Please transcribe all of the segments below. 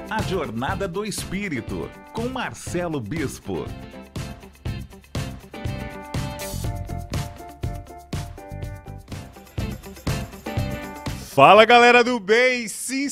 A Jornada do Espírito, com Marcelo Bispo. Fala, galera do bem! Sim,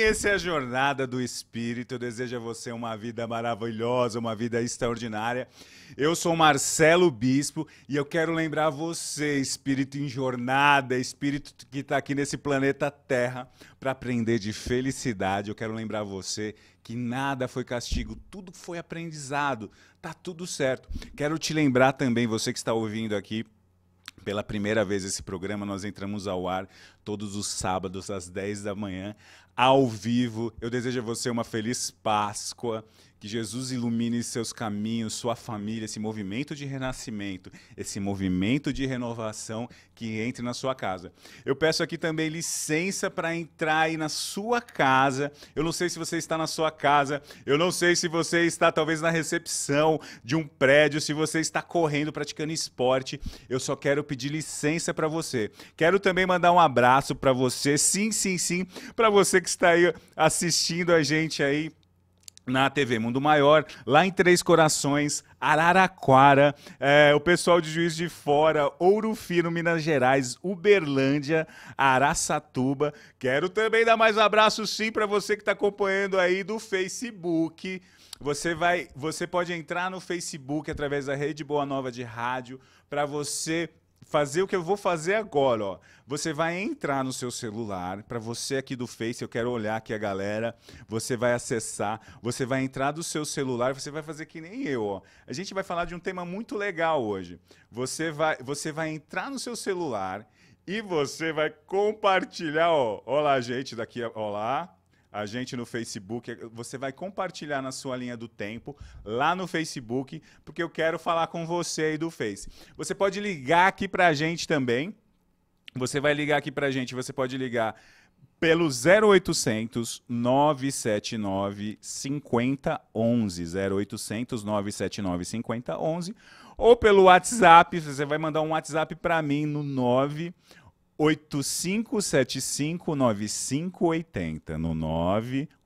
esse é a Jornada do Espírito. Eu desejo a você uma vida maravilhosa, uma vida extraordinária. Eu sou Marcelo Bispo e eu quero lembrar você, espírito em jornada, espírito que está aqui nesse planeta Terra, para aprender de felicidade. Eu quero lembrar você que nada foi castigo, tudo foi aprendizado, tá tudo certo. Quero te lembrar também, você que está ouvindo aqui, pela primeira vez esse programa, nós entramos ao ar todos os sábados às 10 da manhã, ao vivo. Eu desejo a você uma feliz Páscoa, que Jesus ilumine seus caminhos, sua família, esse movimento de renascimento, esse movimento de renovação que entre na sua casa. Eu peço aqui também licença para entrar aí na sua casa. Eu não sei se você está na sua casa, eu não sei se você está talvez na recepção de um prédio, se você está correndo, praticando esporte. Eu só quero pedir licença para você. Quero também mandar um abraço para você, sim, para você que está aí assistindo a gente aí na TV Mundo Maior, lá em Três Corações, Araraquara, o pessoal de Juiz de Fora, Ouro Fino, Minas Gerais, Uberlândia, Araçatuba. Quero também dar mais abraço sim para você que está acompanhando aí do Facebook. Você pode entrar no Facebook através da Rede Boa Nova de Rádio para você fazer o que eu vou fazer agora, ó. Você vai entrar no seu celular, para você aqui do Face, eu quero olhar aqui a galera, você vai acessar, você vai entrar do seu celular, você vai fazer que nem eu, ó. A gente vai falar de um tema muito legal hoje. Você vai entrar no seu celular e você vai compartilhar, ó. Olá, gente, daqui, olá. A gente no Facebook, você vai compartilhar na sua linha do tempo, lá no Facebook, porque eu quero falar com você aí do Face. Você pode ligar aqui pra gente também, você vai ligar aqui pra gente, você pode ligar pelo 0800 979 5011, 0800 979 5011, ou pelo WhatsApp, você vai mandar um WhatsApp pra mim no 985759580, no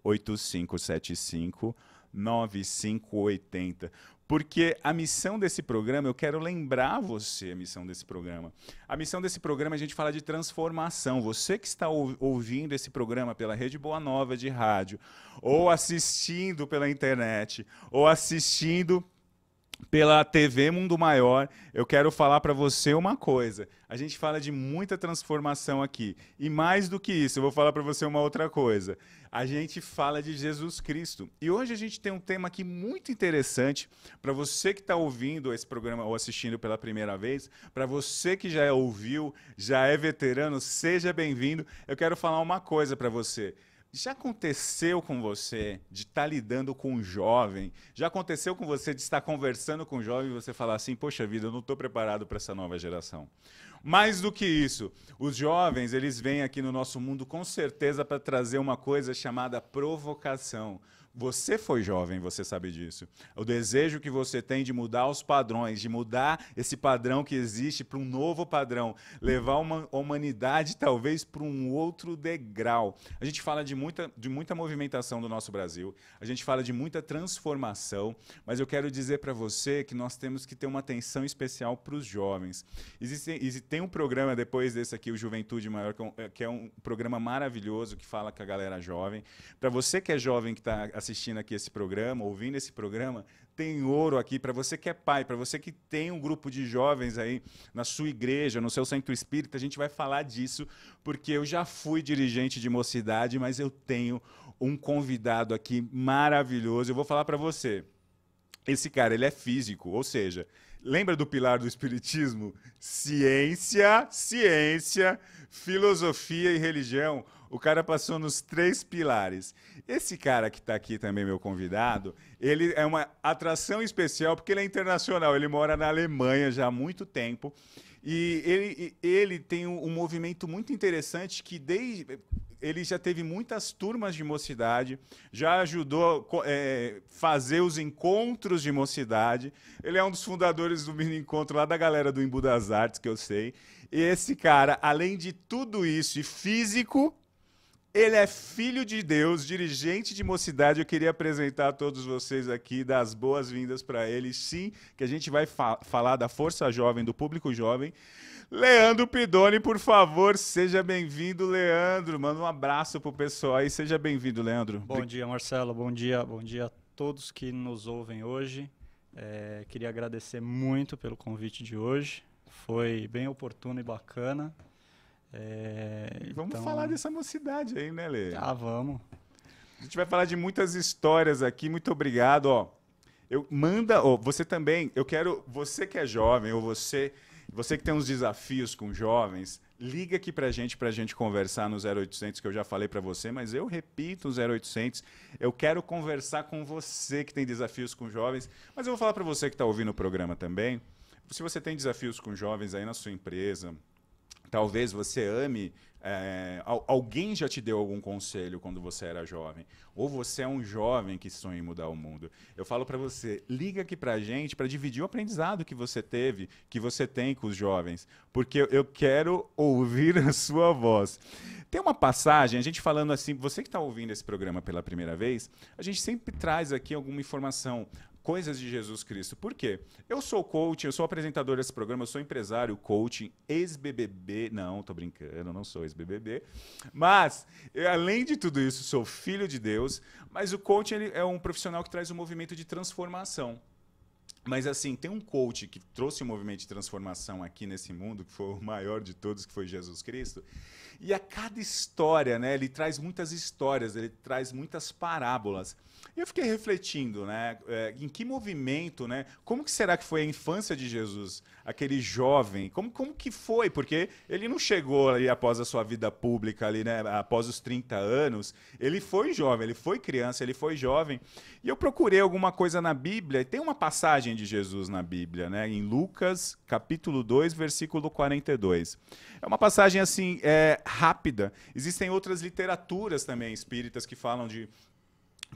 985759580. Porque a missão desse programa, eu quero lembrar você a missão desse programa. A missão desse programa, a gente fala de transformação. Você que está ouvindo esse programa pela Rede Boa Nova de rádio, ou assistindo pela internet, ou assistindo pela TV Mundo Maior, eu quero falar para você uma coisa. A gente fala de muita transformação aqui. E mais do que isso, eu vou falar para você uma outra coisa. A gente fala de Jesus Cristo. E hoje a gente tem um tema aqui muito interessante para você que está ouvindo esse programa ou assistindo pela primeira vez, para você que já ouviu, já é veterano, seja bem-vindo. Eu quero falar uma coisa para você. Já aconteceu com você de estar lidando com um jovem? Já aconteceu com você de estar conversando com um jovem e você falar assim, poxa vida, eu não estou preparado para essa nova geração? Mais do que isso, os jovens, eles vêm aqui no nosso mundo com certeza para trazer uma coisa chamada provocação. Você foi jovem, você sabe disso. O desejo que você tem de mudar os padrões, de mudar esse padrão que existe para um novo padrão, levar uma humanidade talvez para um outro degrau. A gente fala de muita movimentação do nosso Brasil, a gente fala de muita transformação, mas eu quero dizer para você que nós temos que ter uma atenção especial para os jovens. Tem um programa depois desse aqui, o Juventude Maior, que é um programa maravilhoso que fala com a galera jovem. Para você que é jovem, que está assistindo aqui esse programa, ouvindo esse programa, tem ouro aqui para você que é pai, para você que tem um grupo de jovens aí na sua igreja, no seu centro espírita, a gente vai falar disso, porque eu já fui dirigente de mocidade, mas eu tenho um convidado aqui maravilhoso. Eu vou falar para você. Esse cara, ele é físico, ou seja, lembra do pilar do espiritismo? Ciência, filosofia e religião. O cara passou nos 3 pilares. Esse cara que está aqui também, meu convidado, ele é uma atração especial porque ele é internacional. Ele mora na Alemanha já há muito tempo. E ele tem um movimento muito interessante que ele já teve muitas turmas de mocidade, já ajudou fazer os encontros de mocidade. Ele é um dos fundadores do mini encontro lá da galera do Embu das Artes, que eu sei. E esse cara, além de tudo isso e físico, ele é filho de Deus, dirigente de mocidade. Eu queria apresentar a todos vocês aqui, dar as boas-vindas para ele. Sim, que a gente vai falar da Força Jovem, do público jovem. Leandro Pidoni, por favor, seja bem-vindo, Leandro. Manda um abraço pro pessoal aí. Seja bem-vindo, Leandro. Bom dia, Marcelo. Bom dia a todos que nos ouvem hoje. Queria agradecer muito pelo convite de hoje. Foi bem oportuno e bacana. Vamos falar dessa mocidade aí, né, Lê? Vamos. A gente vai falar de muitas histórias aqui. Muito obrigado. Você também, você que é jovem, ou você que tem uns desafios com jovens, liga aqui pra gente conversar no 0800, que eu já falei pra você, mas eu repito o 0800. Eu quero conversar com você que tem desafios com jovens, mas eu vou falar pra você que tá ouvindo o programa também. Se você tem desafios com jovens aí na sua empresa, talvez você ame, alguém já te deu algum conselho quando você era jovem, ou você é um jovem que sonha em mudar o mundo. Eu falo para você, liga aqui para a gente para dividir o aprendizado que você teve, que você tem com os jovens, porque eu quero ouvir a sua voz. Tem uma passagem, a gente falando assim, você que está ouvindo esse programa pela primeira vez, a gente sempre traz aqui alguma informação, coisas de Jesus Cristo. Por quê? Eu sou coach, eu sou apresentador desse programa, eu sou empresário, coaching, ex-BBB. Não, tô brincando, não sou ex-BBB. Mas, além de tudo isso, sou filho de Deus. Mas o coaching ele é um profissional que traz um movimento de transformação. Mas assim, tem um coach que trouxe um movimento de transformação aqui nesse mundo, que foi o maior de todos, que foi Jesus Cristo. E a cada história, né, ele traz muitas histórias, ele traz muitas parábolas. E eu fiquei refletindo, né, em que movimento, né, como que será que foi a infância de Jesus, aquele jovem, como que foi? Porque ele não chegou ali após a sua vida pública, ali, né, após os 30 anos, ele foi jovem, ele foi criança, ele foi jovem. E eu procurei alguma coisa na Bíblia, e tem uma passagem de Jesus na Bíblia, né, em Lucas, capítulo 2, versículo 42. É uma passagem assim, rápida. Existem outras literaturas também espíritas que falam de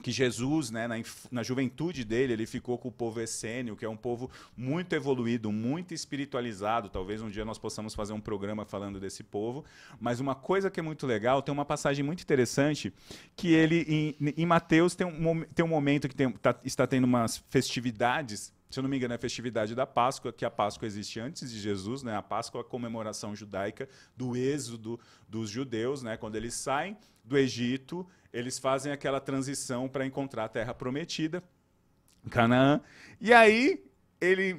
que Jesus, né, na juventude dele, ele ficou com o povo essênio, que é um povo muito evoluído, muito espiritualizado. Talvez um dia nós possamos fazer um programa falando desse povo. Mas uma coisa que é muito legal, tem uma passagem muito interessante, que ele, em Mateus, tem um momento que está tendo umas festividades. Se eu não me engano, é a festividade da Páscoa, que a Páscoa existe antes de Jesus, né? A Páscoa é a comemoração judaica do êxodo dos judeus, né? Quando eles saem do Egito, eles fazem aquela transição para encontrar a terra prometida, Canaã. E aí,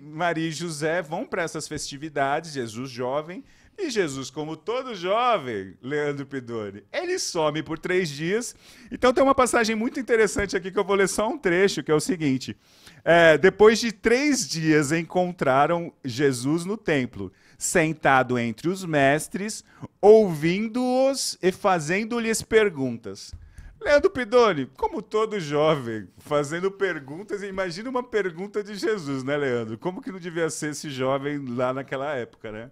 Maria e José vão para essas festividades, Jesus jovem, e Jesus, como todo jovem, Leandro Pidoni, ele some por 3 dias. Então tem uma passagem muito interessante aqui que eu vou ler só um trecho, que é o seguinte. Depois de 3 dias encontraram Jesus no templo, sentado entre os mestres, ouvindo-os e fazendo-lhes perguntas. Leandro Pidoni, como todo jovem, fazendo perguntas, imagina uma pergunta de Jesus, né, Leandro? Como que não devia ser esse jovem lá naquela época, né?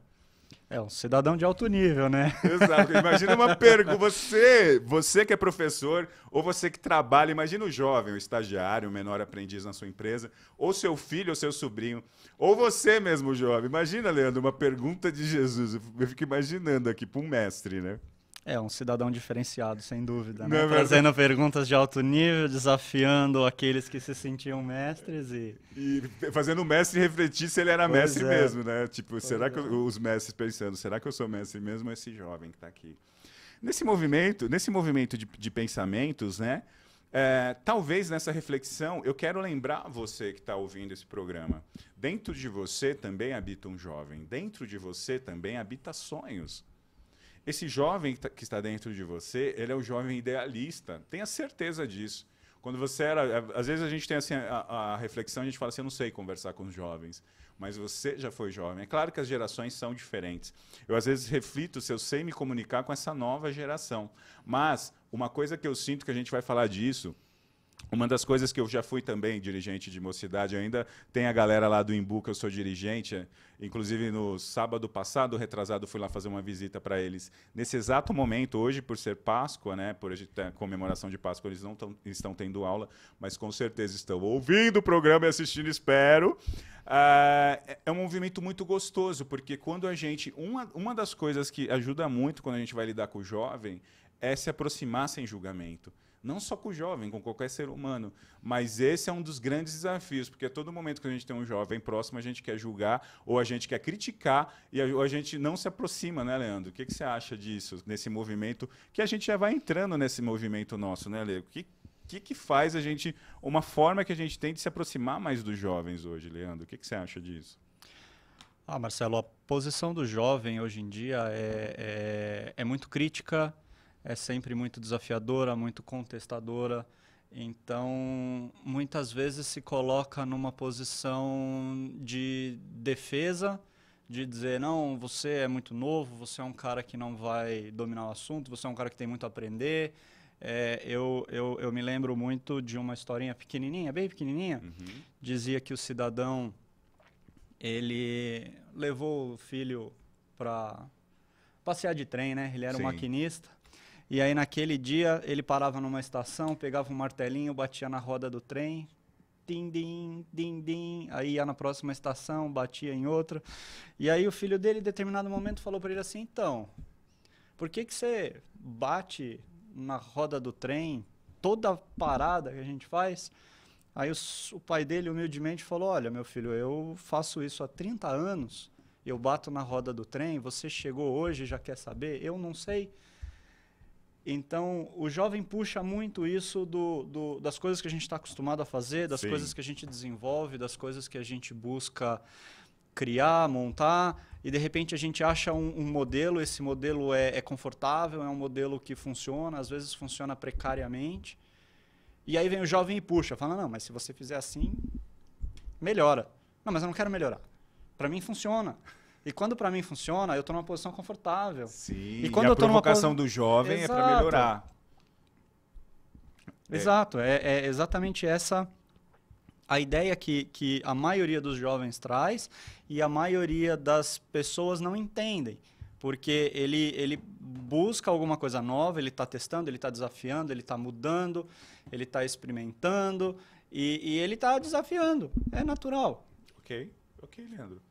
Um cidadão de alto nível, né? Exato. Imagina uma pergunta. Você que é professor, ou você que trabalha, imagina o jovem, o estagiário, o menor aprendiz na sua empresa, ou seu filho, ou seu sobrinho, ou você mesmo, jovem. Imagina, Leandro, uma pergunta de Jesus. Eu fico imaginando aqui para um mestre, né? Um cidadão diferenciado, sem dúvida, né? Trazendo perguntas de alto nível, desafiando aqueles que se sentiam mestres e fazendo o mestre refletir se ele era mestre mesmo, né? Tipo, será que os mestres pensando, será que eu sou mestre mesmo ou esse jovem que está aqui? Nesse movimento de pensamentos, né? Talvez nessa reflexão, eu quero lembrar você que está ouvindo esse programa. Dentro de você também habita um jovem. Dentro de você também habita sonhos. Esse jovem que está dentro de você, ele é um jovem idealista. Tenha certeza disso. Quando você era... Às vezes a gente tem assim, a reflexão, a gente fala assim, eu não sei conversar com os jovens. Mas você já foi jovem. É claro que as gerações são diferentes. Eu, às vezes, reflito se eu sei me comunicar com essa nova geração. Mas uma coisa que eu sinto que a gente vai falar disso, Uma das coisas que eu já fui também dirigente de mocidade, ainda tem a galera lá do Imbu, que eu sou dirigente, inclusive no sábado passado, retrasado, fui lá fazer uma visita para eles. Nesse exato momento, hoje, por ser Páscoa, né, por a gente ter a comemoração de Páscoa, eles não estão tendo aula, mas com certeza estão ouvindo o programa e assistindo, espero. É um movimento muito gostoso, porque quando a gente... Uma das coisas que ajuda muito quando a gente vai lidar com o jovem é se aproximar sem julgamento. Não só com o jovem, com qualquer ser humano. Mas esse é um dos grandes desafios, porque a todo momento que a gente tem um jovem próximo, a gente quer julgar, ou a gente quer criticar, ou a gente não se aproxima, né, Leandro? O que você acha disso, nesse movimento, que a gente já vai entrando nesse movimento nosso, né, Leandro? O que faz a gente, uma forma que a gente tem de se aproximar mais dos jovens hoje, Leandro? O que você acha disso? Marcelo, a posição do jovem hoje em dia é muito crítica, é sempre muito desafiadora, muito contestadora. Então, muitas vezes se coloca numa posição de defesa, de dizer, não, você é muito novo, você é um cara que não vai dominar o assunto, você é um cara que tem muito a aprender. Eu me lembro muito de uma historinha pequenininha, bem pequenininha. Dizia que o cidadão, ele levou o filho para passear de trem, né? Ele era um maquinista. E aí, naquele dia, ele parava numa estação, pegava um martelinho, batia na roda do trem, din, din, din, din. Aí ia na próxima estação, batia em outra. E aí o filho dele, em determinado momento, falou para ele assim, então, por que você bate na roda do trem, toda parada que a gente faz? Aí o pai dele, humildemente, falou, olha, meu filho, eu faço isso há 30 anos, eu bato na roda do trem, você chegou hoje e já quer saber? Eu não sei. Então, o jovem puxa muito isso das coisas que a gente está acostumado a fazer, das coisas que a gente desenvolve, das coisas que a gente busca criar, montar, e de repente a gente acha um modelo, esse modelo é confortável, é um modelo que funciona, às vezes funciona precariamente, e aí vem o jovem e puxa, fala, não, mas se você fizer assim, melhora. Não, mas eu não quero melhorar. Para mim funciona. E quando para mim funciona, eu estou numa posição confortável. Sim, e quando a provocação do jovem é para melhorar. Exato, é exatamente essa a ideia que a maioria dos jovens traz e a maioria das pessoas não entendem. Porque ele busca alguma coisa nova, ele está testando, ele está desafiando, ele está mudando, ele está experimentando e ele está desafiando. É natural. Ok, Leandro.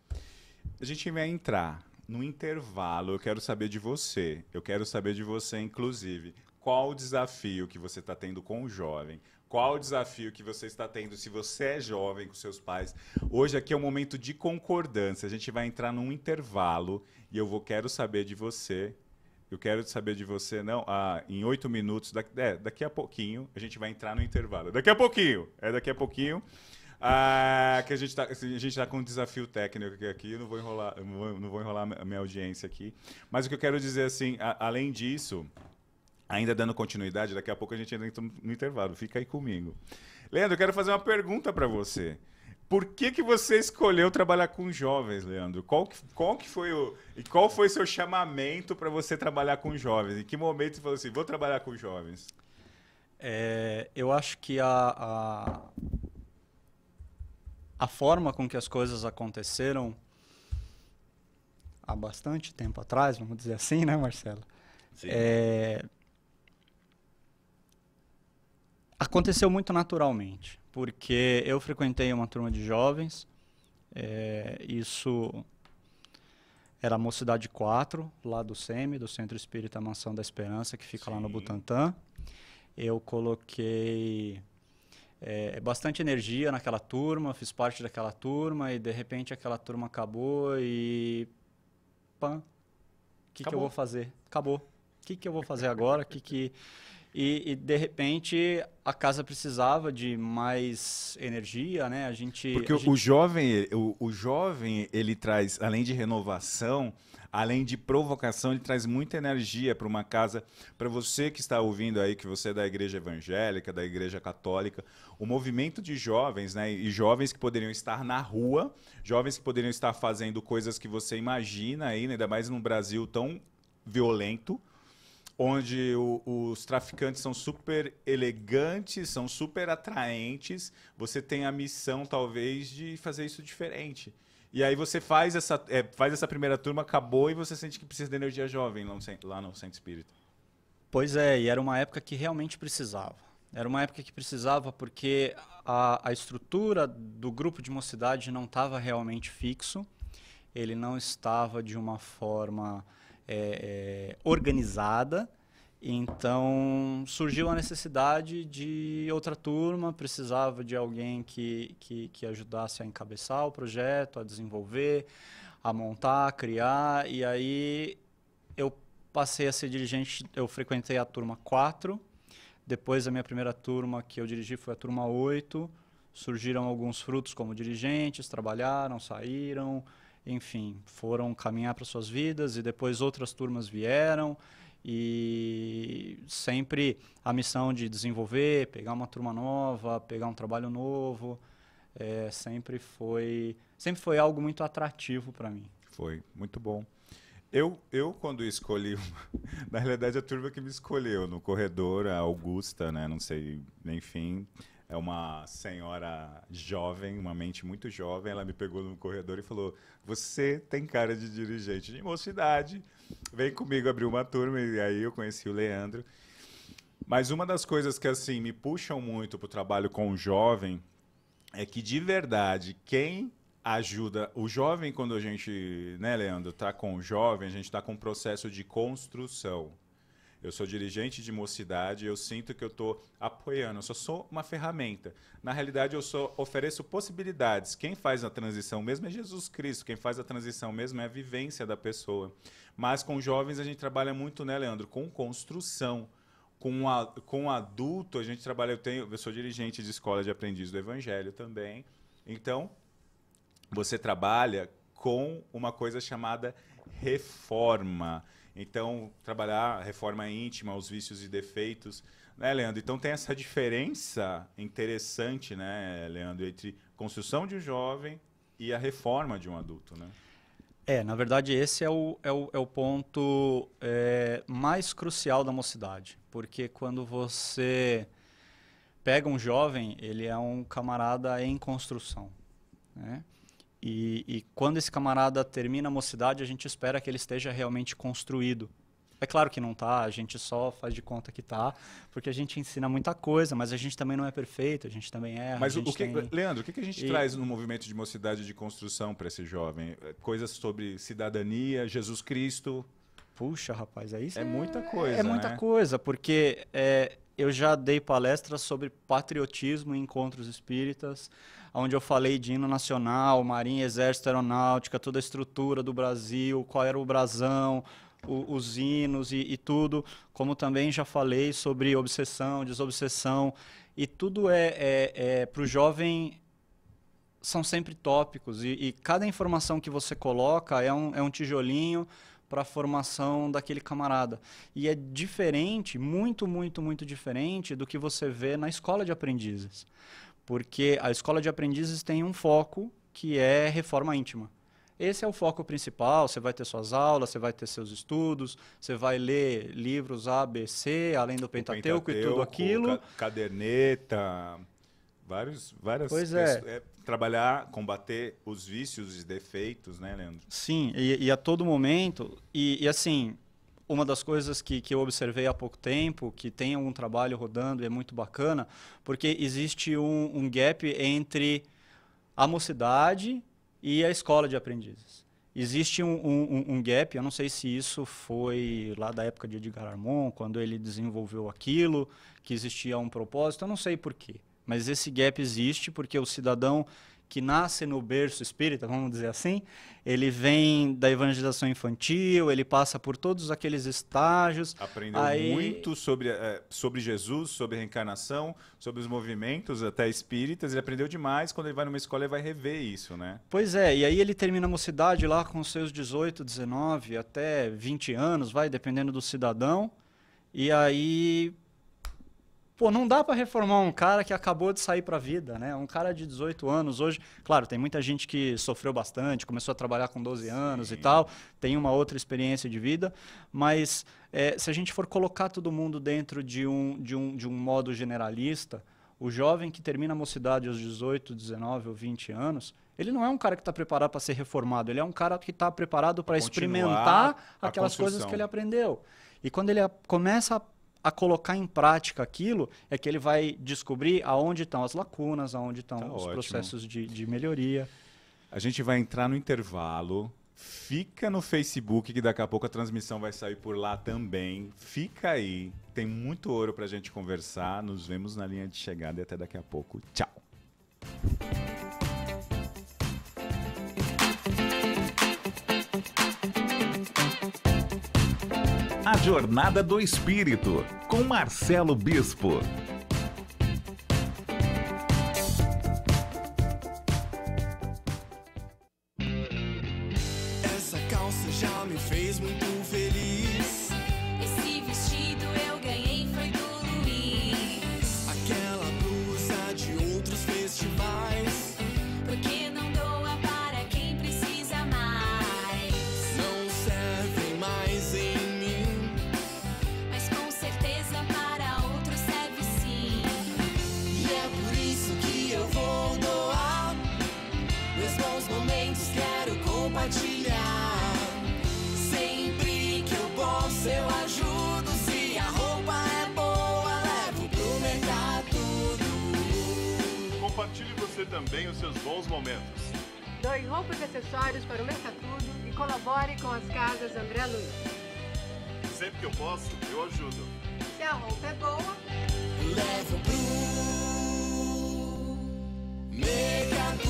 A gente vai entrar no intervalo, eu quero saber de você. Eu quero saber de você, inclusive, qual o desafio que você está tendo com o jovem? Qual o desafio que você está tendo se você é jovem com seus pais? Hoje aqui é um momento de concordância. A gente vai entrar num intervalo e quero saber de você. Eu quero saber de você, em 8 minutos, daqui a pouquinho, a gente vai entrar no intervalo. Daqui a pouquinho, daqui a pouquinho. Que a gente tá com um desafio técnico aqui, eu não vou enrolar a minha audiência aqui. Mas o que eu quero dizer, assim, além disso, ainda dando continuidade, daqui a pouco a gente entra no intervalo, fica aí comigo. Leandro, eu quero fazer uma pergunta para você. Por que você escolheu trabalhar com jovens, Leandro? Qual foi seu chamamento para você trabalhar com jovens? Em que momento você falou assim, vou trabalhar com jovens? Eu acho que a forma com que as coisas aconteceram há bastante tempo atrás, vamos dizer assim, né, Marcelo? Sim. Aconteceu muito naturalmente, porque eu frequentei uma turma de jovens, isso era a Mocidade 4, lá do SEMI, do Centro Espírita Mansão da Esperança, que fica lá no Butantã. Eu coloquei bastante energia naquela turma, fiz parte daquela turma e de repente aquela turma acabou e pã, o que eu vou fazer? Acabou. O que eu vou fazer agora? E de repente a casa precisava de mais energia, né? Porque o jovem ele traz, além de renovação, além de provocação, ele traz muita energia para uma casa. Para você que está ouvindo aí, que você é da igreja evangélica, da igreja católica, o movimento de jovens, né? E jovens que poderiam estar na rua, jovens que poderiam estar fazendo coisas que você imagina aí, né? Ainda mais num Brasil tão violento. onde os traficantes são super elegantes, são super atraentes, você tem a missão, talvez, de fazer isso diferente. E aí você faz essa primeira turma, acabou, e você sente que precisa de energia jovem lá no Centro Espírita. Pois é, e era uma época que realmente precisava. Era uma época que precisava porque a estrutura do grupo de mocidade não estava realmente fixo, ele não estava de uma forma organizada, então surgiu a necessidade de outra turma, precisava de alguém que ajudasse a encabeçar o projeto, a desenvolver, a montar, a criar, e aí eu passei a ser dirigente, eu frequentei a turma 4, depois a minha primeira turma que eu dirigi foi a turma 8, surgiram alguns frutos como dirigentes, trabalharam, saíram, enfim, foram caminhar para suas vidas e depois outras turmas vieram e sempre a missão de desenvolver, pegar uma turma nova, pegar um trabalho novo, sempre foi algo muito atrativo para mim. Foi, muito bom. Eu quando escolhi, na realidade a turma que me escolheu no corredor, a Augusta, né, não sei, enfim, é uma senhora jovem, uma mente muito jovem, ela me pegou no corredor e falou, você tem cara de dirigente de mocidade, vem comigo abrir uma turma, e aí eu conheci o Leandro. Mas uma das coisas que assim me puxam muito para o trabalho com o jovem é que de verdade quem ajuda o jovem, quando a gente, né, Leandro, está com o jovem, a gente está com um processo de construção. Eu sou dirigente de mocidade, eu sinto que eu estou apoiando, eu só sou uma ferramenta. Na realidade, eu só ofereço possibilidades. Quem faz a transição mesmo é Jesus Cristo, quem faz a transição mesmo é a vivência da pessoa. Mas com jovens a gente trabalha muito, né, Leandro, com construção. Com adulto, a gente trabalha, eu sou dirigente de escola de aprendiz do Evangelho também. Então, você trabalha com uma coisa chamada reforma. Então, trabalhar a reforma íntima, os vícios e defeitos, né, Leandro? Então, tem essa diferença interessante, né, Leandro, entre construção de um jovem e a reforma de um adulto, né? Na verdade, esse é o ponto mais crucial da mocidade, porque quando você pega um jovem, ele é um camarada em construção, né? E quando esse camarada termina a mocidade, a gente espera que ele esteja realmente construído. É claro que não está, a gente só faz de conta que está, porque a gente ensina muita coisa, mas a gente também não é perfeito, a gente também erra. Mas Leandro, o que a gente traz no movimento de mocidade de construção para esse jovem? Coisas sobre cidadania, Jesus Cristo? Puxa, rapaz, aí é muita coisa, É muita coisa, porque eu já dei palestras sobre patriotismo em encontros espíritas, onde eu falei de hino nacional, marinha, exército, aeronáutica, toda a estrutura do Brasil, qual era o brasão, os hinos e tudo, como também já falei sobre obsessão, desobsessão, e tudo para o jovem são sempre tópicos, e cada informação que você coloca é um tijolinho para a formação daquele camarada. E é diferente, muito, muito, muito diferente do que você vê na escola de aprendizes. Porque a escola de aprendizes tem um foco que é reforma íntima. Esse é o foco principal, você vai ter suas aulas, você vai ter seus estudos, você vai ler livros A, B, C, além do Pentateuco e tudo aquilo. Caderneta, várias pois trabalhar, combater os vícios e defeitos, né, Leandro? Sim, e a todo momento, e assim, uma das coisas que eu observei há pouco tempo, que tem um trabalho rodando e é muito bacana, porque existe um gap entre a mocidade e a escola de aprendizes. Existe um gap, eu não sei se isso foi lá da época de Edgar Armon, quando ele desenvolveu aquilo, que existia um propósito, eu não sei por quê. Mas esse gap existe porque o cidadão que nasce no berço espírita, vamos dizer assim, ele vem da evangelização infantil, ele passa por todos aqueles estágios. Aprendeu muito sobre Jesus, sobre reencarnação, sobre os movimentos até espíritas. Ele aprendeu demais. Quando ele vai numa escola, ele vai rever isso, né? Pois é, e aí ele termina a mocidade lá com seus 18, 19, até 20 anos, vai, dependendo do cidadão. E aí Pô, não dá para reformar um cara que acabou de sair para a vida, né? Um cara de 18 anos hoje, claro, tem muita gente que sofreu bastante, começou a trabalhar com 12 anos e tal, tem uma outra experiência de vida, mas se a gente for colocar todo mundo dentro de um modo generalista, o jovem que termina a mocidade aos 18, 19 ou 20 anos, ele não é um cara que está preparado para ser reformado, ele é um cara que está preparado para experimentar aquelas coisas que ele aprendeu. E quando ele começa a colocar em prática aquilo, é que ele vai descobrir aonde estão as lacunas, aonde estão os processos de melhoria. A gente vai entrar no intervalo. Fica no Facebook, que daqui a pouco a transmissão vai sair por lá também. Fica aí. Tem muito ouro pra gente conversar. Nos vemos na linha de chegada e até daqui a pouco. Tchau. A Jornada do Espírito, com Marcelo Bispo. Essa calça já me fez muito feliz. Esse vestido eu ganhei foi do Luiz. Aquela blusa de outros festivais. Porque não doa para quem precisa mais. Não servem mais em mim. Mas com certeza para outros serve sim. E é por isso que eu vou doar. Meus bons momentos quero compartilhar. Sempre que eu posso eu ajudo. Se a roupa é boa, levo pro mercado. Compartilhe você também os seus bons momentos. Doe roupas e acessórios para o Mercatudo e colabore com as casas André Luiz. Sempre que eu posso, eu ajudo. Se a roupa é boa, Levo pro mercado.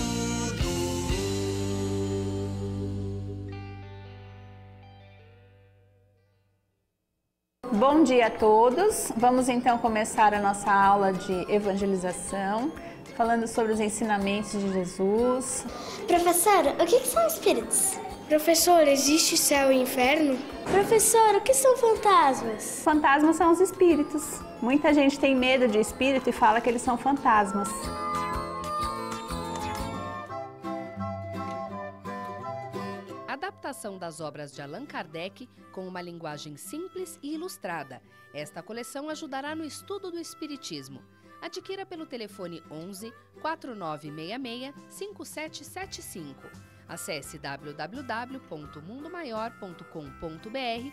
Bom dia a todos. Vamos então começar a nossa aula de evangelização, falando sobre os ensinamentos de Jesus. Professora, o que são espíritos? Professor, existe céu e inferno? Professor, o que são fantasmas? Fantasmas são os espíritos. Muita gente tem medo de espírito e fala que eles são fantasmas. Adaptação das obras de Allan Kardec com uma linguagem simples e ilustrada. Esta coleção ajudará no estudo do Espiritismo. Adquira pelo telefone 11 4966 5775. Acesse www.mundomaior.com.br.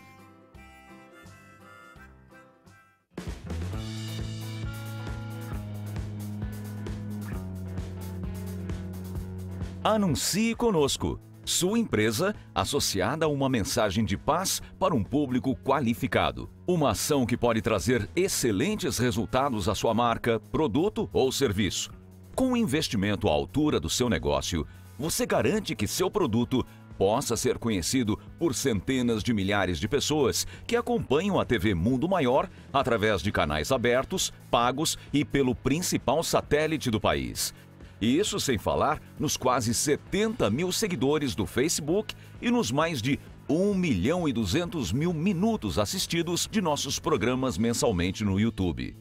Anuncie conosco. Sua empresa associada a uma mensagem de paz para um público qualificado. Uma ação que pode trazer excelentes resultados à sua marca, produto ou serviço. Com o investimento à altura do seu negócio, você garante que seu produto possa ser conhecido por centenas de milhares de pessoas que acompanham a TV Mundo Maior através de canais abertos, pagos e pelo principal satélite do país. E isso sem falar nos quase 70 mil seguidores do Facebook e nos mais de 1.200.000 minutos assistidos de nossos programas mensalmente no YouTube.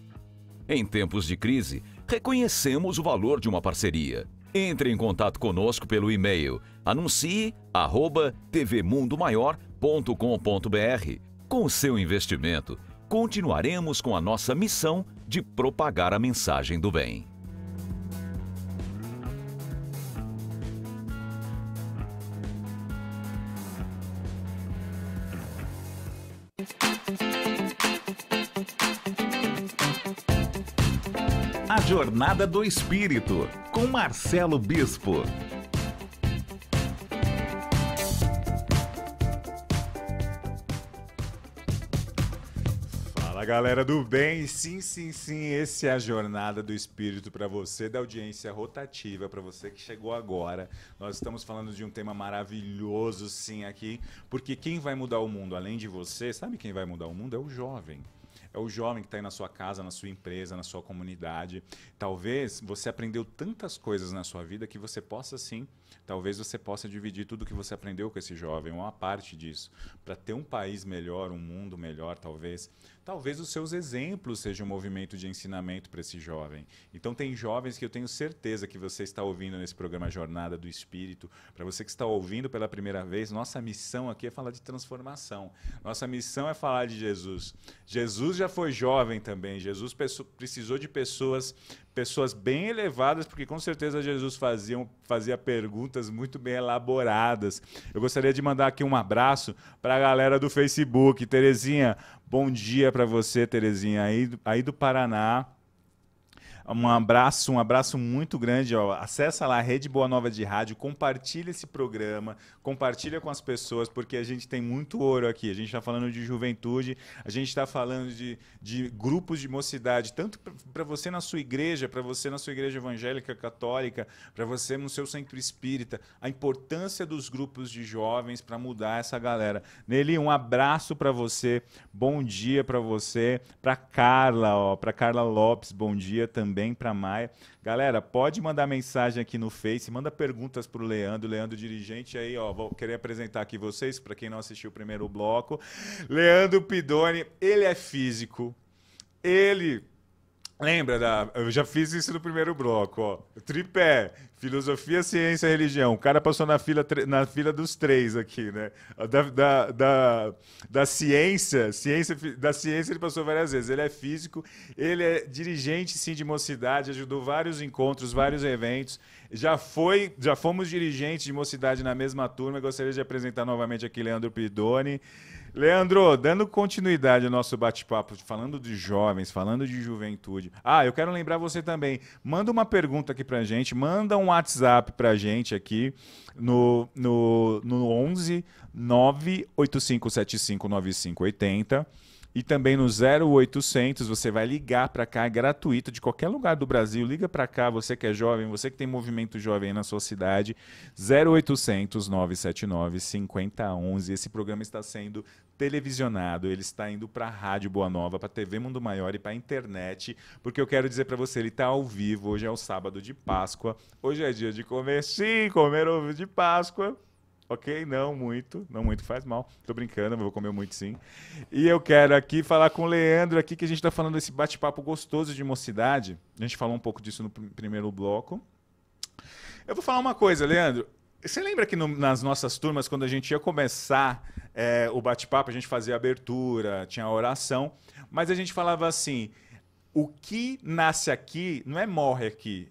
Em tempos de crise, reconhecemos o valor de uma parceria. Entre em contato conosco pelo e-mail anuncie@tvmundomaior.com.br. Com o seu investimento, continuaremos com a nossa missão de propagar a mensagem do bem. A Jornada do Espírito, com Marcelo Bispo. Fala, galera do bem. Sim, esse é a Jornada do Espírito para você da audiência rotativa, para você que chegou agora. Nós estamos falando de um tema maravilhoso, sim, aqui, porque quem vai mudar o mundo, além de você, sabe quem vai mudar o mundo? É o jovem. É o jovem que está aí na sua casa, na sua empresa, na sua comunidade. Talvez você aprendeu tantas coisas na sua vida que você possa, sim, talvez você possa dividir tudo que você aprendeu com esse jovem, uma parte disso, para ter um país melhor, um mundo melhor, talvez. talvez os seus exemplos sejam um movimento de ensinamento para esse jovem. Então tem jovens que eu tenho certeza que você está ouvindo nesse programa Jornada do Espírito. Para você que está ouvindo pela primeira vez, nossa missão aqui é falar de transformação. Nossa missão é falar de Jesus. Jesus já foi jovem também. Jesus precisou de pessoas bem elevadas, porque com certeza Jesus fazia perguntas muito bem elaboradas. Eu gostaria de mandar aqui um abraço para a galera do Facebook. Terezinha, bom dia para você, Terezinha, aí do Paraná. Um abraço muito grande. Ó. Acessa lá a Rede Boa Nova de Rádio, compartilha esse programa, compartilha com as pessoas, porque a gente tem muito ouro aqui. A gente está falando de juventude, a gente está falando de grupos de mocidade, tanto para você na sua igreja, para você na sua igreja evangélica, católica, para você no seu centro espírita, a importância dos grupos de jovens para mudar essa galera. Nelly, um abraço para você, bom dia para você, para Carla, para Carla Lopes, bom dia também. Para Maia. Galera, pode mandar mensagem aqui no Face, manda perguntas para o Leandro, dirigente aí, ó, vou querer apresentar aqui vocês, para quem não assistiu o primeiro bloco. Leandro Pidoni, ele é físico, ele... Lembra eu já fiz isso no primeiro bloco, ó. Tripé, filosofia, ciência, religião. O cara passou na fila dos 3 aqui, né? Da ciência ele passou várias vezes. Ele é físico, ele é dirigente, sim, de mocidade, ajudou vários encontros, vários eventos. Já fomos dirigentes de mocidade na mesma turma. Eu gostaria de apresentar novamente aqui Leandro Pidoni. Leandro, dando continuidade ao nosso bate-papo, falando de jovens, falando de juventude. Eu quero lembrar você também, manda uma pergunta aqui pra gente, manda um WhatsApp pra gente aqui no 11 98575 9580. E também no 0800, você vai ligar para cá, é gratuito, de qualquer lugar do Brasil. Liga para cá, você que é jovem, você que tem movimento jovem aí na sua cidade. 0800 979 5011. Esse programa está sendo televisionado, ele está indo para a Rádio Boa Nova, para a TV Mundo Maior e para a internet, porque eu quero dizer para você, ele está ao vivo. Hoje é o sábado de Páscoa, hoje é dia de comer, sim, comer ovo de Páscoa. Ok? Não muito faz mal. Tô brincando, vou comer muito sim. E eu quero aqui falar com o Leandro aqui, que a gente tá falando desse bate-papo gostoso de mocidade. A gente falou um pouco disso no primeiro bloco. Eu vou falar uma coisa, Leandro. Você lembra que nas nossas turmas, quando a gente ia começar o bate-papo, a gente fazia abertura, tinha a oração, mas a gente falava assim, o que nasce aqui não é morre aqui.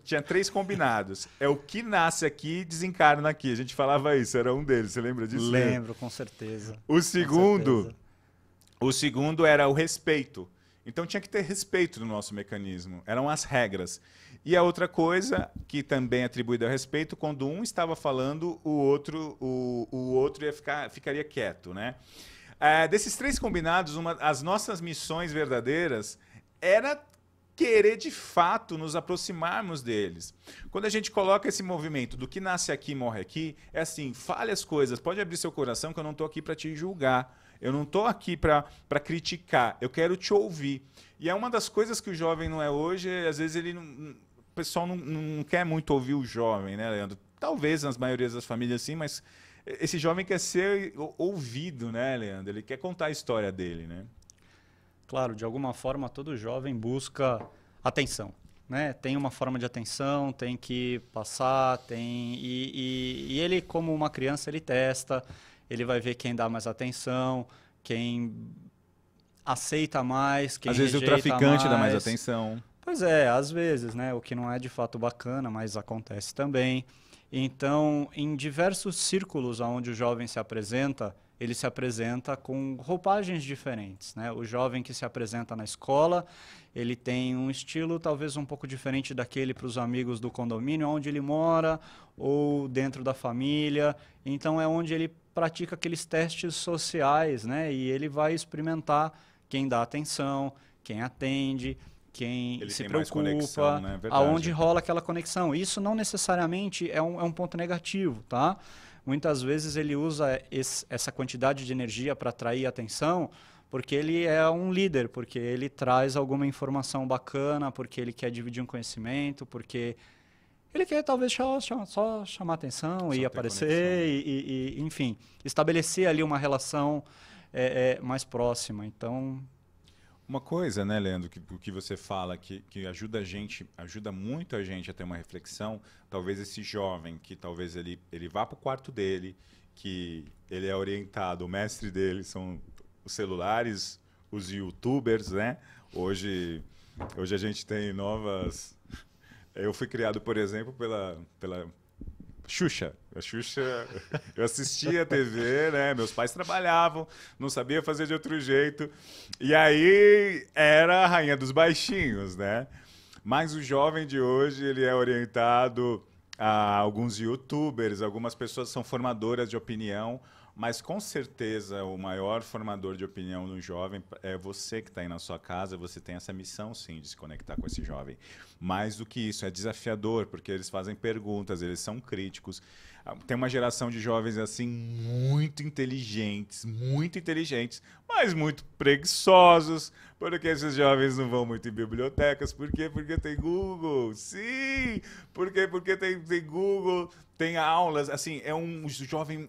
Tinha 3 combinados. É o que nasce aqui, desencarna aqui. A gente falava isso, era um deles. Você lembra disso? Lembro, com certeza. O segundo era o respeito. Então tinha que ter respeito no nosso mecanismo. Eram as regras. E a outra coisa que também é atribuída ao respeito, quando um estava falando, o outro ficaria quieto, né? Desses 3 combinados, as nossas missões verdadeiras era querer de fato nos aproximarmos deles. Quando a gente coloca esse movimento do que nasce aqui, morre aqui, é assim, fale as coisas, pode abrir seu coração que eu não estou aqui para te julgar, eu não estou aqui para criticar, eu quero te ouvir. E é uma das coisas que o jovem não é hoje, às vezes o pessoal não quer muito ouvir o jovem, né, Leandro? Talvez nas maiorias das famílias sim, mas esse jovem quer ser ouvido, né, Leandro? Ele quer contar a história dele, né? Claro, de alguma forma todo jovem busca atenção, né? Tem uma forma de atenção, tem que passar, e ele, como uma criança, ele testa, ele vai ver quem dá mais atenção, quem aceita mais, quem rejeita mais. Às vezes o traficante dá mais atenção. Pois é, às vezes, né? O que não é de fato bacana, mas acontece também. Então, em diversos círculos onde o jovem se apresenta, ele se apresenta com roupagens diferentes, né? O jovem que se apresenta na escola, ele tem um estilo talvez um pouco diferente daquele para os amigos do condomínio onde ele mora ou dentro da família. Então é onde ele pratica aqueles testes sociais, né? E ele vai experimentar quem dá atenção, quem atende, quem ele se tem preocupa, mais conexão, né? Verdade. Aonde rola aquela conexão. Isso não necessariamente é um ponto negativo, tá? Muitas vezes ele usa essa quantidade de energia para atrair atenção porque ele é um líder, porque ele traz alguma informação bacana, porque ele quer dividir um conhecimento, porque ele quer talvez só chamar atenção e aparecer, e, enfim, estabelecer ali uma relação mais próxima. Então, Uma coisa, né, Leandro, o que você fala que ajuda a gente, ajuda muito a gente a ter uma reflexão, talvez esse jovem que talvez ele vá para o quarto dele, que ele é orientado, o mestre dele são os celulares, os youtubers, né? Hoje a gente tem novas... Eu fui criado, por exemplo, pela Xuxa. A Xuxa, eu assistia a TV, né? Meus pais trabalhavam, não sabia fazer de outro jeito. E aí era a rainha dos baixinhos, né? Mas o jovem de hoje, ele é orientado a alguns youtubers, algumas pessoas são formadoras de opinião, mas com certeza o maior formador de opinião no jovem é você que está aí na sua casa, você tem essa missão sim de se conectar com esse jovem. Mais do que isso, é desafiador, porque eles fazem perguntas, eles são críticos. Tem uma geração de jovens assim muito inteligentes, mas muito preguiçosos, porque esses jovens não vão muito em bibliotecas. Por quê? Porque tem Google. Sim! Porque tem Google, tem aulas. Assim,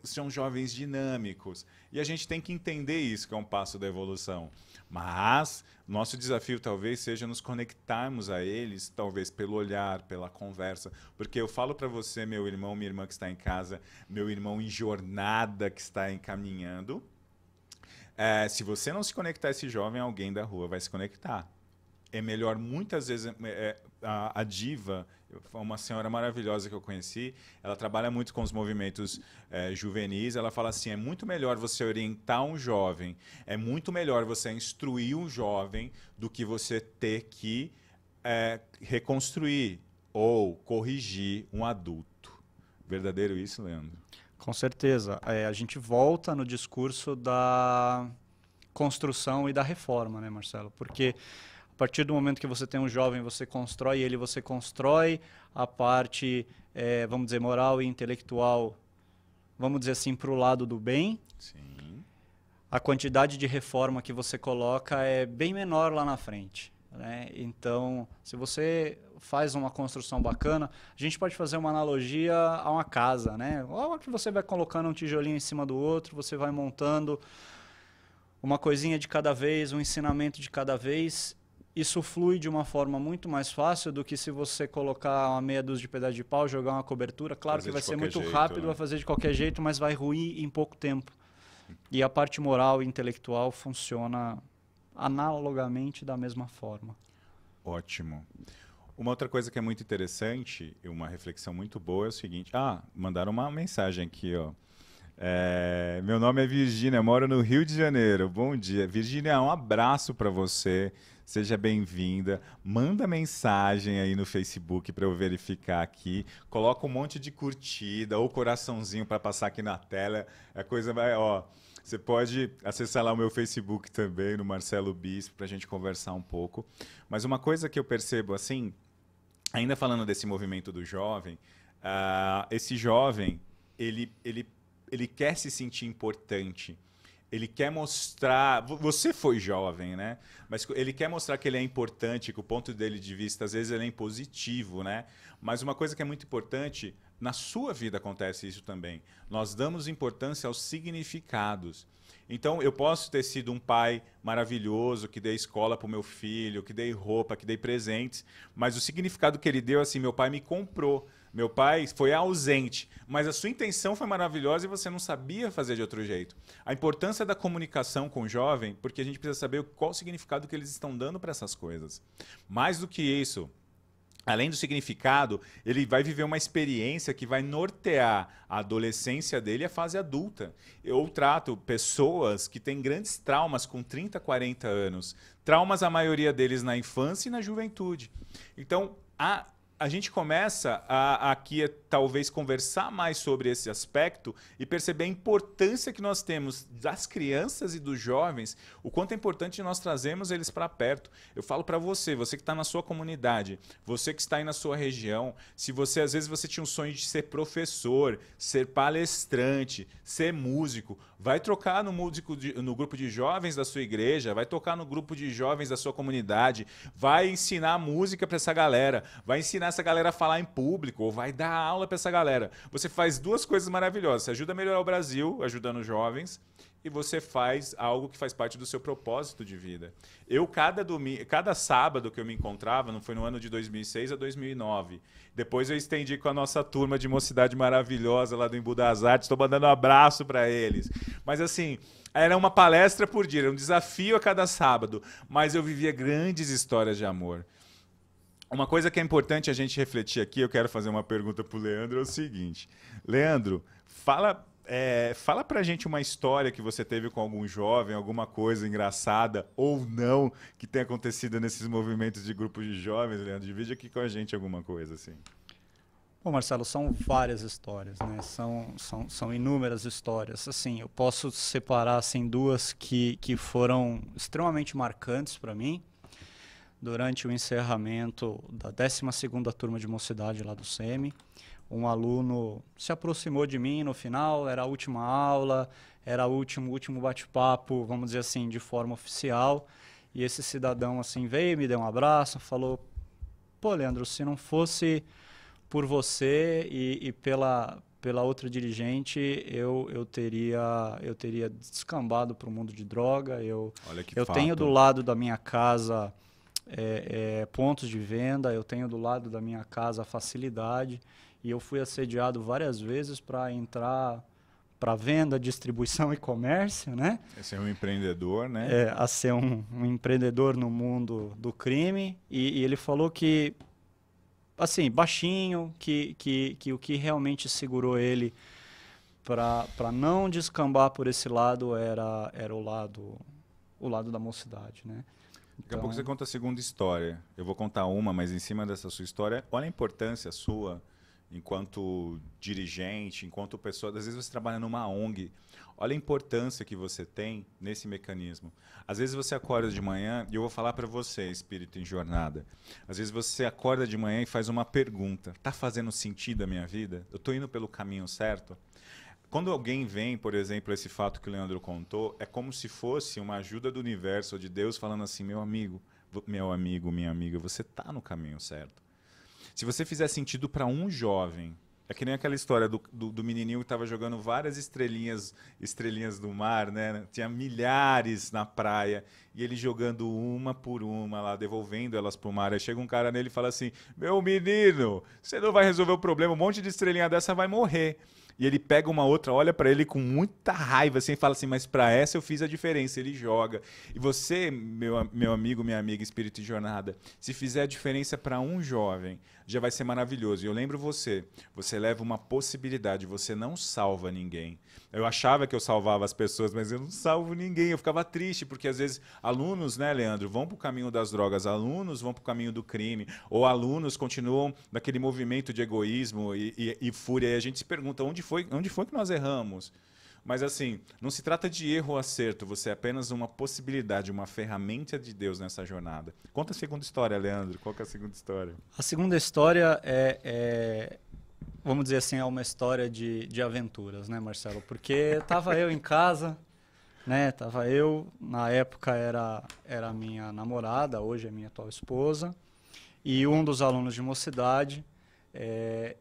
são jovens dinâmicos. E a gente tem que entender isso, que é um passo da evolução. Mas nosso desafio talvez seja nos conectarmos a eles, talvez pelo olhar, pela conversa. Porque eu falo para você, meu irmão, minha irmã que está em casa, meu irmão em jornada que está encaminhando, se você não se conectar a esse jovem, alguém da rua vai se conectar. É melhor, muitas vezes, a Diva, uma senhora maravilhosa que eu conheci, ela trabalha muito com os movimentos juvenis, ela fala assim, é muito melhor você orientar um jovem, é muito melhor você instruir um jovem do que você ter que reconstruir ou corrigir um adulto. Verdadeiro isso, Leandro? Com certeza. A gente volta no discurso da construção e da reforma, né, Marcelo? Porque a partir do momento que você tem um jovem, você constrói ele, você constrói a parte, vamos dizer, moral e intelectual, vamos dizer assim, para o lado do bem. Sim. A quantidade de reforma que você coloca é bem menor lá na frente, né? Então, se você faz uma construção bacana, a gente pode fazer uma analogia a uma casa, né? Ou que você vai colocando um tijolinho em cima do outro, você vai montando uma coisinha de cada vez, um ensinamento de cada vez. Isso flui de uma forma muito mais fácil do que se você colocar uma meia dúzia de pedaço de pau, jogar uma cobertura. Claro que vai ser muito rápido, vai fazer de qualquer jeito, mas vai ruir em pouco tempo. E a parte moral e intelectual funciona analogamente da mesma forma. Ótimo. Uma outra coisa que é muito interessante, uma reflexão muito boa é o seguinte... mandaram uma mensagem aqui, ó. Meu nome é Virgínia, moro no Rio de Janeiro. Bom dia. Virgínia, um abraço para você. Seja bem-vinda. Manda mensagem aí no Facebook para eu verificar aqui. Coloca um monte de curtida ou coraçãozinho para passar aqui na tela. A coisa vai... Você pode acessar lá o meu Facebook também, no Marcelo Bispo, para a gente conversar um pouco. Mas uma coisa que eu percebo, assim, ainda falando desse movimento do jovem, esse jovem, ele quer se sentir importante. Ele quer mostrar... Você foi jovem, né? Mas ele quer mostrar que ele é importante, que o ponto dele de vista, às vezes, ele é impositivo, né? Mas uma coisa que é muito importante... Na sua vida acontece isso também. Nós damos importância aos significados. Então, eu posso ter sido um pai maravilhoso, que dei escola para o meu filho, que dei roupa, que dei presentes, mas o significado que ele deu, assim, meu pai me comprou. Meu pai foi ausente, mas a sua intenção foi maravilhosa e você não sabia fazer de outro jeito. A importância da comunicação com o jovem, porque a gente precisa saber qual o significado que eles estão dando para essas coisas. Mais do que isso... Além do significado, ele vai viver uma experiência que vai nortear a adolescência dele e a fase adulta. Eu trato pessoas que têm grandes traumas com 30, 40 anos. Traumas, a maioria deles na infância e na juventude. Então, a gente começa aqui a talvez conversar mais sobre esse aspecto e perceber a importância que nós temos das crianças e dos jovens, o quanto é importante nós trazermos eles para perto. Eu falo para você que está na sua comunidade, você que está aí na sua região, se você às vezes você tinha um sonho de ser professor, ser palestrante, ser músico, vai trocar no grupo de jovens da sua igreja, vai tocar no grupo de jovens da sua comunidade, vai ensinar música para essa galera, vai ensinar essa galera a falar em público, ou vai dar aula para essa galera. Você faz duas coisas maravilhosas. Você ajuda a melhorar o Brasil, ajudando os jovens, e você faz algo que faz parte do seu propósito de vida. Eu, cada sábado que eu me encontrava, não foi no ano de 2006 a 2009, depois eu estendi com a nossa turma de mocidade maravilhosa lá do Embu das Artes, estou mandando um abraço para eles. Mas assim, era uma palestra por dia, era um desafio a cada sábado, mas eu vivia grandes histórias de amor. Uma coisa que é importante a gente refletir aqui, eu quero fazer uma pergunta para o Leandro, é o seguinte. Leandro, fala pra gente uma história que você teve com algum jovem, alguma coisa engraçada ou não que tenha acontecido nesses movimentos de grupos de jovens, Leandro. Divide aqui com a gente alguma coisa assim. Bom, Marcelo, são várias histórias, né? São inúmeras histórias. Assim, eu posso separar assim, duas que foram extremamente marcantes para mim. Durante o encerramento da 12ª turma de mocidade lá do SEMI, um aluno se aproximou de mim no final, era a última aula, era o último bate-papo, vamos dizer assim, de forma oficial, e esse cidadão assim veio, me deu um abraço, falou: pô, Leandro, se não fosse por você e pela outra dirigente, eu teria descambado para o mundo de droga. Eu tenho do lado da minha casa pontos de venda, eu tenho do lado da minha casa a facilidade, e eu fui assediado várias vezes para entrar para venda, distribuição e comércio, né? A ser um empreendedor, né? A ser um empreendedor no mundo do crime, e ele falou que, assim, baixinho, que o que realmente segurou ele para não descambar por esse lado era o lado da mocidade, né? Daqui a pouco você conta a segunda história. Eu vou contar uma, mas em cima dessa sua história, olha a importância sua enquanto dirigente, enquanto pessoa. Às vezes você trabalha numa ONG. Olha a importância que você tem nesse mecanismo. Às vezes você acorda de manhã, e eu vou falar para você, espírito em jornada. Às vezes você acorda de manhã e faz uma pergunta. Está fazendo sentido a minha vida? Eu estou indo pelo caminho certo? Quando alguém vem, por exemplo, esse fato que o Leandro contou, é como se fosse uma ajuda do universo ou de Deus falando assim: meu amigo, minha amiga, você está no caminho certo. Se você fizer sentido para um jovem, é que nem aquela história do menininho que estava jogando várias estrelinhas do mar, né? Tinha milhares na praia, e ele jogando uma por uma lá, devolvendo elas para o mar. Aí chega um cara nele e fala assim: meu menino, você não vai resolver o problema, um monte de estrelinha dessa vai morrer. E ele pega uma outra, olha para ele com muita raiva, assim, e fala assim: mas para essa eu fiz a diferença. Ele joga. E você, meu amigo, minha amiga, espírito de jornada, se fizer a diferença para um jovem, já vai ser maravilhoso. E eu lembro você leva uma possibilidade, você não salva ninguém. Eu achava que eu salvava as pessoas, mas eu não salvo ninguém. Eu ficava triste, porque às vezes alunos, né, Leandro, vão para o caminho das drogas, alunos vão para o caminho do crime, ou alunos continuam naquele movimento de egoísmo e fúria. E a gente se pergunta: onde foi que nós erramos? Mas assim, não se trata de erro ou acerto, você é apenas uma possibilidade, uma ferramenta de Deus nessa jornada. Conta a segunda história, Leandro. Qual que é a segunda história? A segunda história vamos dizer assim, é uma história de aventuras, né, Marcelo? Porque estava eu em casa, né? Tava eu, na época era a minha namorada, hoje é minha atual esposa, e um dos alunos de mocidade.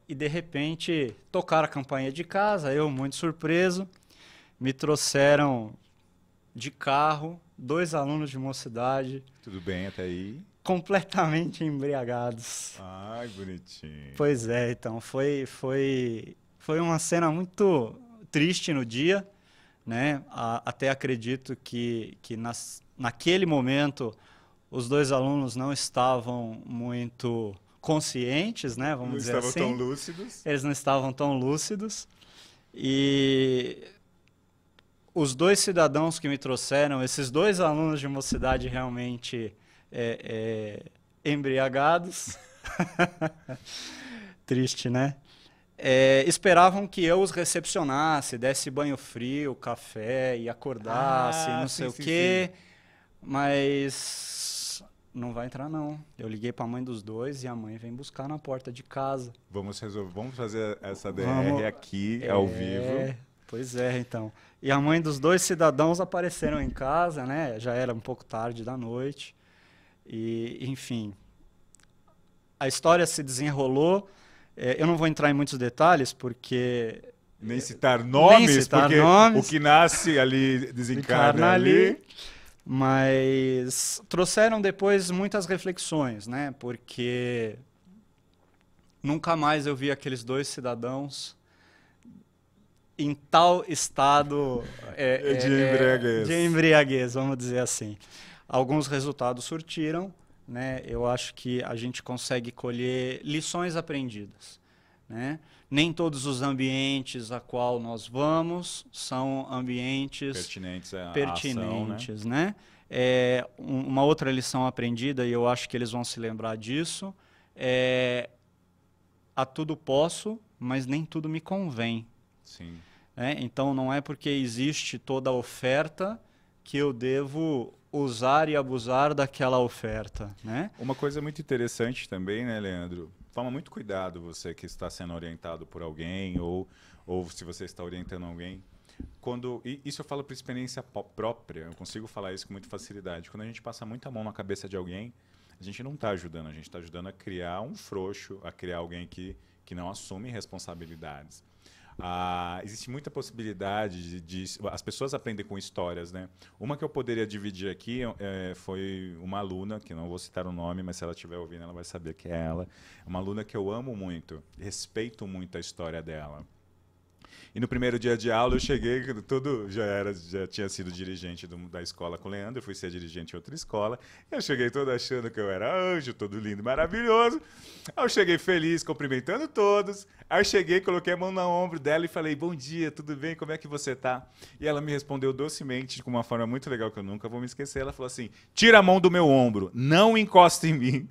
E de repente tocaram a campainha de casa, eu muito surpreso, me trouxeram de carro 2 alunos de mocidade. Tudo bem até aí? Completamente embriagados. Ai, bonitinho. Pois é, então foi uma cena muito triste no dia, né? Até acredito que naquele momento os 2 alunos não estavam muito conscientes, né? Vamos dizer assim. Não estavam tão lúcidos. Eles não estavam tão lúcidos. E os 2 cidadãos que me trouxeram, esses 2 alunos de mocidade realmente embriagados, triste, né? Esperavam que eu os recepcionasse, desse banho frio, café e acordasse, não sei o quê, mas não vai entrar não. Eu liguei para a mãe dos 2 e a mãe vem buscar na porta de casa. Vamos fazer essa DR aqui ao vivo. Pois é, então. E a mãe dos 2 cidadãos apareceram em casa, né? Já era um pouco tarde da noite. E, enfim, a história se desenrolou. Eu não vou entrar em muitos detalhes, porque Nem citar nomes, Nem citar porque nomes. o que nasce ali desencarna ali. Mas trouxeram depois muitas reflexões, né? Porque nunca mais eu vi aqueles dois cidadãos em tal estado de embriaguez, vamos dizer assim. Alguns resultados surtiram, né? Eu acho que a gente consegue colher lições aprendidas, né? Nem todos os ambientes a qual nós vamos são ambientes pertinentes, né? Uma outra lição aprendida, e eu acho que eles vão se lembrar disso, é a tudo posso, mas nem tudo me convém. Sim. Então não é porque existe toda a oferta que eu devo usar e abusar daquela oferta, né? Uma coisa muito interessante também, né, Leandro? Toma muito cuidado você que está sendo orientado por alguém ou se você está orientando alguém. Isso eu falo por experiência própria, eu consigo falar isso com muita facilidade. Quando a gente passa muita mão na cabeça de alguém, a gente não está ajudando, a gente está ajudando a criar um frouxo, a criar alguém que não assume responsabilidades. Existe muita possibilidade de as pessoas aprendem com histórias, né? Uma que eu poderia dividir aqui foi uma aluna, que não vou citar o nome, mas se ela estiver ouvindo, ela vai saber que é ela. Uma aluna que eu amo muito, respeito muito a história dela. E no primeiro dia de aula eu cheguei, já tinha sido dirigente da escola com o Leandro, eu fui ser dirigente em outra escola, eu cheguei todo achando que eu era anjo, todo lindo e maravilhoso. Aí eu cheguei feliz, cumprimentando todos, aí eu cheguei, coloquei a mão no ombro dela e falei, bom dia, tudo bem, como é que você tá? E ela me respondeu docemente, com uma forma muito legal que eu nunca vou me esquecer, ela falou assim, tira a mão do meu ombro, não encosta em mim.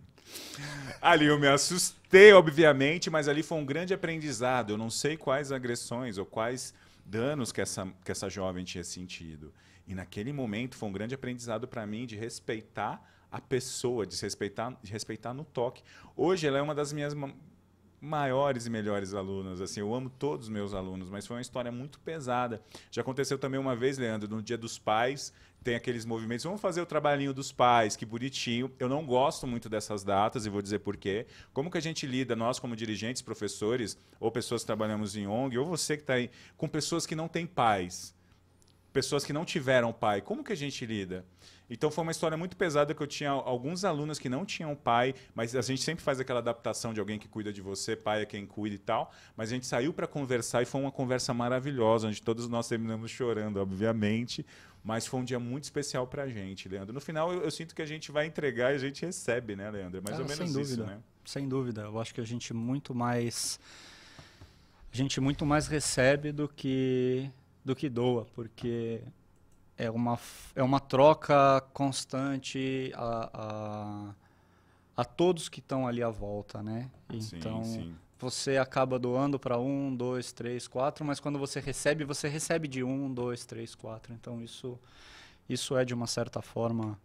Ali eu me assustei, obviamente, mas ali foi um grande aprendizado. Eu não sei quais agressões ou quais danos que essa jovem tinha sentido. E naquele momento foi um grande aprendizado para mim de respeitar a pessoa, de respeitar no toque. Hoje ela é uma das minhas maiores e melhores alunas. Assim, eu amo todos os meus alunos, mas foi uma história muito pesada. Já aconteceu também uma vez, Leandro, no Dia dos Pais, tem aqueles movimentos, vamos fazer o trabalhinho dos pais, que bonitinho. Eu não gosto muito dessas datas e vou dizer por quê. Como que a gente lida, nós como dirigentes, professores, ou pessoas que trabalhamos em ONG, ou você que está aí, com pessoas que não têm pais, pessoas que não tiveram pai, como que a gente lida? Então foi uma história muito pesada que eu tinha alguns alunos que não tinham pai, mas a gente sempre faz aquela adaptação de alguém que cuida de você, pai é quem cuida e tal, mas a gente saiu para conversar e foi uma conversa maravilhosa, onde todos nós terminamos chorando, obviamente, mas foi um dia muito especial pra gente, Leandro. No final eu sinto que a gente vai entregar e a gente recebe, né, Leandro? É mais ou menos isso, né? Sem dúvida, eu acho que a gente muito mais recebe do que doa, porque é uma troca constante a todos que estão ali à volta, né? Então, sim. Você acaba doando para 1, 2, 3, 4, mas quando você recebe de 1, 2, 3, 4. Então, isso é de uma certa forma...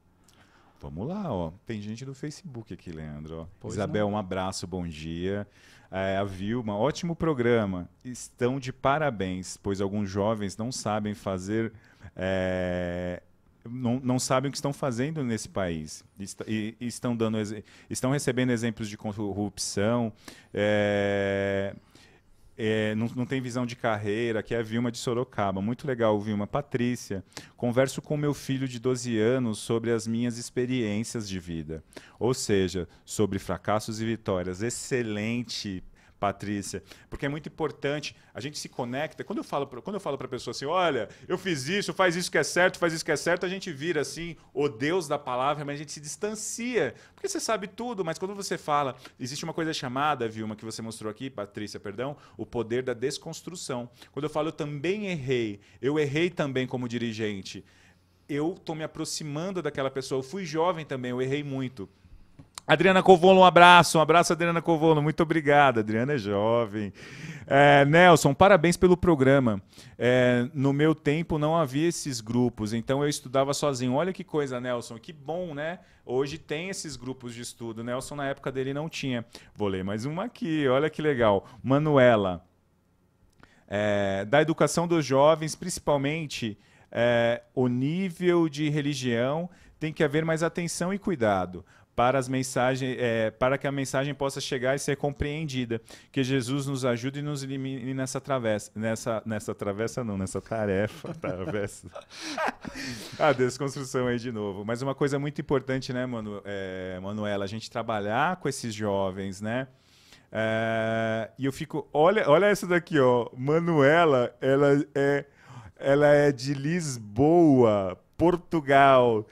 Vamos lá, ó. Tem gente do Facebook aqui, Leandro. Pois Isabel, não. um abraço, bom dia. A Vilma, ótimo programa. Estão de parabéns, pois alguns jovens não sabem fazer... Não sabem o que estão fazendo nesse país. Estão recebendo exemplos de corrupção, não tem visão de carreira. Aqui é a Vilma de Sorocaba. Muito legal, Vilma. Patrícia, converso com meu filho de 12 anos sobre as minhas experiências de vida. Ou seja, sobre fracassos e vitórias. Excelente, Patrícia, porque é muito importante, a gente se conecta. Quando eu falo para a pessoa assim, olha, eu fiz isso, faz isso que é certo, faz isso que é certo, a gente vira assim, o Deus da palavra, mas a gente se distancia, porque você sabe tudo, mas quando você fala, existe uma coisa chamada, Vilma, que você mostrou aqui, Patrícia, perdão, o poder da desconstrução. Quando eu falo, eu também errei, eu errei também como dirigente, eu estou me aproximando daquela pessoa, eu fui jovem também, eu errei muito. Adriana Covolo, um abraço, Adriana Covolo, muito obrigado, Adriana é jovem. Nelson, parabéns pelo programa. No meu tempo não havia esses grupos, então eu estudava sozinho. Olha que coisa, Nelson, que bom, né? Hoje tem esses grupos de estudo, Nelson na época dele não tinha. Vou ler mais uma aqui, olha que legal. Manuela, da educação dos jovens, principalmente o nível de religião, tem que haver mais atenção e cuidado. para as mensagens, para que a mensagem possa chegar e ser compreendida. Que Jesus nos ajude e nos elimine nessa tarefa. A desconstrução aí de novo. Mas uma coisa muito importante, né, Manuela, a gente trabalhar com esses jovens, né? E eu fico... Olha essa daqui, ó. Manuela, ela é de Lisboa, Portugal.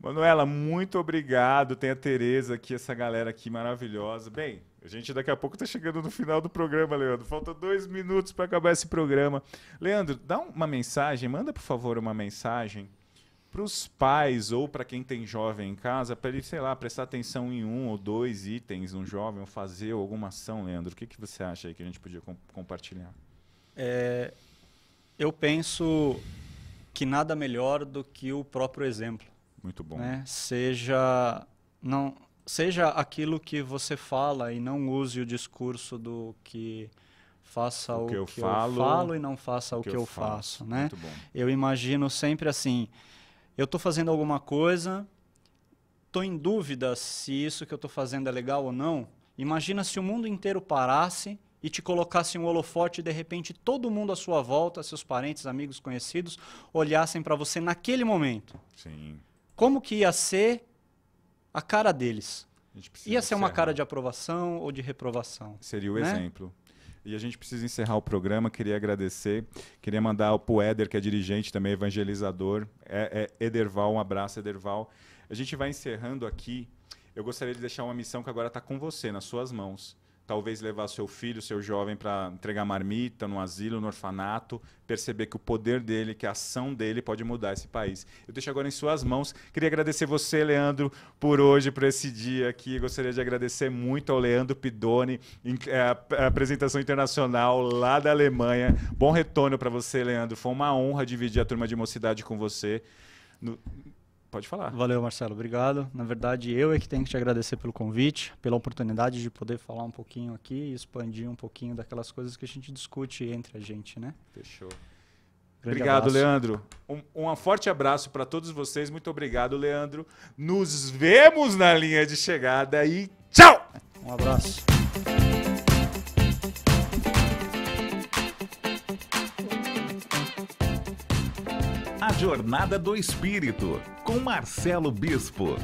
Manuela, muito obrigado. Tem a Tereza aqui, essa galera aqui maravilhosa. Bem, a gente daqui a pouco está chegando no final do programa, Leandro. Faltam 2 minutos para acabar esse programa. Leandro, dá uma mensagem, manda, por favor, uma mensagem para os pais ou para quem tem jovem em casa, para ele, sei lá, prestar atenção em 1 ou 2 itens no jovem, ou fazer alguma ação, Leandro. O que você acha aí que a gente podia compartilhar? Eu penso que nada melhor do que o próprio exemplo. Muito bom. Né? Seja aquilo que você fala e não use o discurso do que faça o que eu falo e não faça o que eu faço. Né? Muito bom. Eu imagino sempre assim, eu estou fazendo alguma coisa, estou em dúvida se isso que eu estou fazendo é legal ou não. Imagina se o mundo inteiro parasse e te colocasse um holofote e de repente todo mundo à sua volta, seus parentes, amigos, conhecidos, olhassem para você naquele momento. Sim. Como que ia ser a cara deles? Ia ser uma cara de aprovação ou de reprovação? Seria o exemplo. E a gente precisa encerrar o programa. Queria agradecer. Queria mandar para o Éder, que é dirigente também, evangelizador. Ederval, um abraço, Ederval. A gente vai encerrando aqui. Eu gostaria de deixar uma missão que agora está com você, nas suas mãos. Talvez levar seu filho, seu jovem para entregar marmita no asilo, no orfanato, perceber que o poder dele, que a ação dele pode mudar esse país. Eu deixo agora em suas mãos. Queria agradecer você, Leandro, por hoje, por esse dia aqui. Gostaria de agradecer muito ao Leandro Pidoni, a apresentação internacional lá da Alemanha. Bom retorno para você, Leandro. Foi uma honra dividir a turma de mocidade com você. Pode falar. Valeu, Marcelo. Obrigado. Na verdade, eu é que tenho que te agradecer pelo convite, pela oportunidade de poder falar um pouquinho aqui e expandir um pouquinho daquelas coisas que a gente discute entre a gente, né? Fechou. Grande obrigado, abraço. Leandro. Um forte abraço para todos vocês. Muito obrigado, Leandro. Nos vemos na linha de chegada e tchau! Um abraço. A Jornada do Espírito, com Marcelo Bispo.